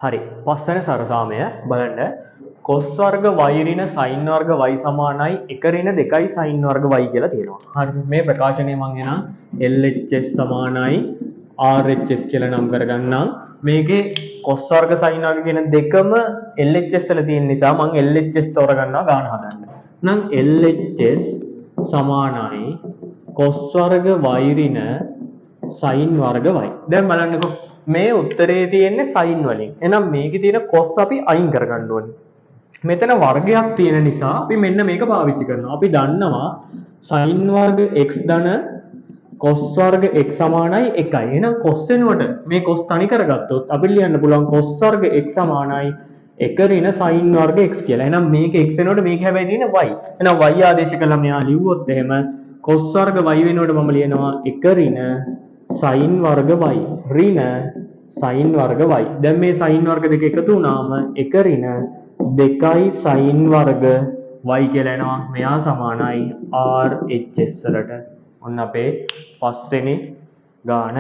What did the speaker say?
හරි. පස්වෙනි සරසාමය බලන්න. cos වර්ග y ඍණ sin වර්ග y සමානයි 1 ඍණ 2යි sin වර්ග y කියලා තියෙනවා. හරි. මේ ප්‍රකාශනය මම එනවා LHS සමානයි RHS කියලා නම් කරගන්නම්. මේකේ cos වර්ග sin වර්ග කියන දෙකම LHS වල තියෙන නිසා මම LHS තෝරගන්නවා ගාන හදන්න. නම් LHS සමානයි cos වර්ග y ඍණ sin වර්ග y. දැන් බලන්නකෝ මේ උත්තරේ තියෙන්නේ sin වලින්. එහෙනම් මේකේ තියෙන cos අපි අයින් කරගන්න ඕනේ. මෙතන වර්ගයක් තියෙන නිසා අපි මෙන්න මේක පාවිච්චි කරනවා. අපි දන්නවා sin වර්ග x ධන cos වර්ග x සමානයි 1යි. එහෙනම් cos වෙනුවට මේ cos තනි කරගත්තොත් අපිට ලියන්න පුළුවන් cos වර්ග x සමානයි 1 ඍණ sin වර්ග x කියලා. එහෙනම් මේක x වෙනුවට මේක හැබැයි තියෙන y. එහෙනම් y ආදේශ කළා මෙයා ලිව්වොත් එහෙම cos වර්ග y වෙනුවට මම ලියනවා 1 ඍණ sin වර්ග y ඍණ sin වර්ග y. දැන් මේ sin වර්ග දෙක එකතු වුණාම 1 ඍණ 2යි sin වර්ග y කියලා එනවා. මෙයා සමානයි RHS වලට. ඔන්න අපේ පස්වෙනි ගාන.